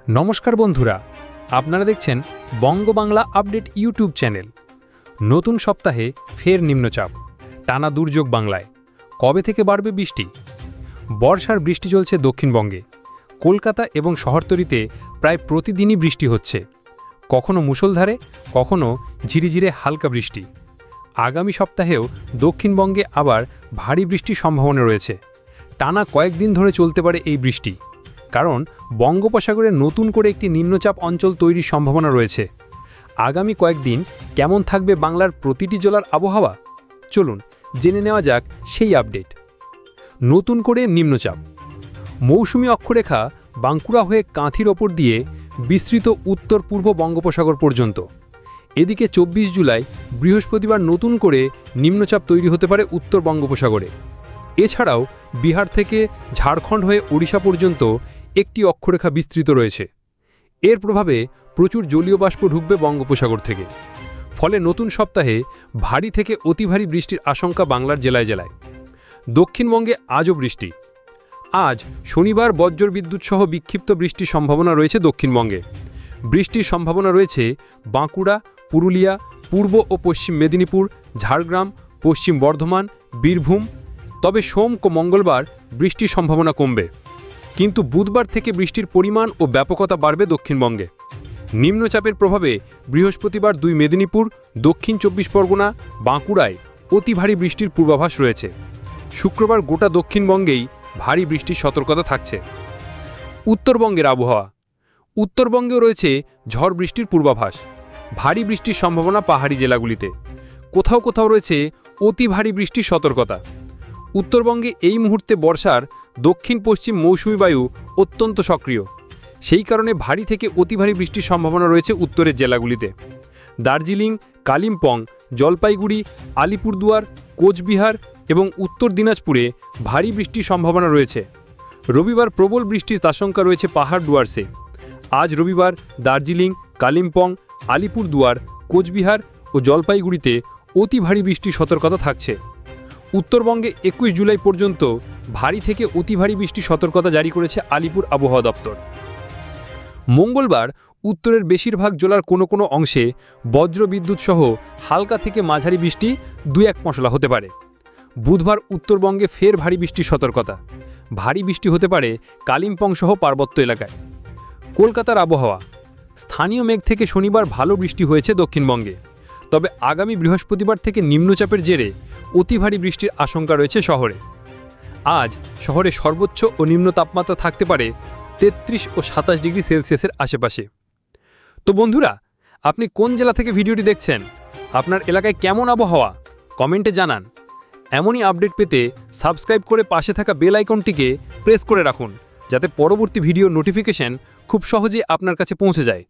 নমস্কার বন্ধুরা, আপনারা দেখছেন বঙ্গবাংলা আপডেট ইউটিউব চ্যানেল। নতুন সপ্তাহে ফের নিম্নচাপ, টানা দুর্যোগ বাংলায়। কবে থেকে বাড়বে বৃষ্টি? বর্ষার বৃষ্টি চলছে দক্ষিণবঙ্গে। কলকাতা এবং শহরতলিতে প্রায় প্রতিদিনই বৃষ্টি হচ্ছে, কখনো মুষলধারে, কখনো ঝিরিঝিরে হালকা বৃষ্টি। আগামী সপ্তাহেও দক্ষিণবঙ্গে আবার ভারী বৃষ্টির সম্ভাবনা রয়েছে। টানা কয়েকদিন ধরে চলতে পারে এই বৃষ্টি, কারণ বঙ্গোপসাগরে নতুন করে একটি নিম্নচাপ অঞ্চল তৈরির সম্ভাবনা রয়েছে। আগামী কয়েকদিন কেমন থাকবে বাংলার প্রতিটি জেলার আবহাওয়া? চলুন জেনে নেওয়া যাক সেই আপডেট। নতুন করে নিম্নচাপ। মৌসুমী অক্ষরেখা বাঁকুড়া হয়ে কাঁথির ওপর দিয়ে বিস্তৃত উত্তর পূর্ব বঙ্গোপসাগর পর্যন্ত। এদিকে ২৪ জুলাই বৃহস্পতিবার নতুন করে নিম্নচাপ তৈরি হতে পারে উত্তর বঙ্গোপসাগরে। এছাড়াও বিহার থেকে ঝাড়খণ্ড হয়ে ওড়িশা পর্যন্ত একটি অক্ষরেখা বিস্তৃত রয়েছে। এর প্রভাবে প্রচুর জলীয় বাষ্প ঢুকবে বঙ্গোপসাগর থেকে। ফলে নতুন সপ্তাহে ভারী থেকে অতি ভারী বৃষ্টির আশঙ্কা বাংলার জেলায় জেলায়। দক্ষিণবঙ্গে আজও বৃষ্টি। আজ শনিবার বজ্রবিদ্যুৎ সহ বিক্ষিপ্ত বৃষ্টির সম্ভাবনা রয়েছে দক্ষিণবঙ্গে। বৃষ্টির সম্ভাবনা রয়েছে বাঁকুড়া, পুরুলিয়া, পূর্ব ও পশ্চিম মেদিনীপুর, ঝাড়গ্রাম, পশ্চিম বর্ধমান, বীরভূম। তবে সোম ও মঙ্গলবার বৃষ্টির সম্ভাবনা কমবে, কিন্তু বুধবার থেকে বৃষ্টির পরিমাণ ও ব্যাপকতা বাড়বে দক্ষিণবঙ্গে। নিম্নচাপের প্রভাবে বৃহস্পতিবার ২ মেদিনীপুর, দক্ষিণ ২৪ পরগনা, বাঁকুড়ায় অতি ভারী বৃষ্টির পূর্বাভাস রয়েছে। শুক্রবার গোটা দক্ষিণবঙ্গেই ভারী বৃষ্টির সতর্কতা থাকছে। উত্তরবঙ্গের আবহাওয়া। উত্তরবঙ্গেও রয়েছে ঝড় বৃষ্টির পূর্বাভাস। ভারী বৃষ্টির সম্ভাবনা পাহাড়ি জেলাগুলিতে। কোথাও কোথাও রয়েছে অতি ভারী বৃষ্টির সতর্কতা। উত্তরবঙ্গে এই মুহূর্তে বর্ষার দক্ষিণ পশ্চিম মৌসুমী বায়ু অত্যন্ত সক্রিয়। সেই কারণে ভারী থেকে অতি ভারী বৃষ্টির সম্ভাবনা রয়েছে উত্তরের জেলাগুলিতে। দার্জিলিং, কালিম্পং, জলপাইগুড়ি, আলিপুরদুয়ার, কোচবিহার এবং উত্তর দিনাজপুরে ভারী বৃষ্টির সম্ভাবনা রয়েছে। রবিবার প্রবল বৃষ্টির আশঙ্কা রয়েছে পাহাড় ডুয়ার্সে। আজ রবিবার দার্জিলিং, কালিম্পং, আলিপুরদুয়ার, কোচবিহার ও জলপাইগুড়িতে অতি ভারী বৃষ্টির সতর্কতা থাকছে। উত্তরবঙ্গে ২১ জুলাই পর্যন্ত ভারী থেকে অতি ভারী বৃষ্টির সতর্কতা জারি করেছে আলিপুর আবহাওয়া দপ্তর। মঙ্গলবার উত্তরের বেশিরভাগ জেলার কোনো কোনো অংশে বজ্রবিদ্যুৎ সহ হালকা থেকে মাঝারি বৃষ্টি ২-১ পশলা হতে পারে। বুধবার উত্তরবঙ্গে ফের ভারী বৃষ্টির সতর্কতা। ভারী বৃষ্টি হতে পারে কালিম্পং সহ পার্বত্য এলাকায়। কলকাতার আবহাওয়া। স্থানীয় মেঘ থেকে শনিবার ভালো বৃষ্টি হয়েছে দক্ষিণবঙ্গে। তবে আগামী বৃহস্পতিবার থেকে নিম্নচাপের জেরে অতি ভারী বৃষ্টির আশঙ্কা রয়েছে শহরে। আজ শহরে সর্বোচ্চ ও নিম্ন তাপমাত্রা থাকতে পারে ৩৩ ও ২৭ ডিগ্রি সেলসিয়াসের আশেপাশে। তো বন্ধুরা, আপনি কোন জেলা থেকে ভিডিওটি দেখছেন? আপনার এলাকায় কেমন আবহাওয়া? কমেন্টে জানান। এমনই আপডেট পেতে সাবস্ক্রাইব করে পাশে থাকা বেল আইকনটিকে প্রেস করে রাখুন, যাতে পরবর্তী ভিডিও নোটিফিকেশন খুব সহজে আপনার কাছে পৌঁছে যায়।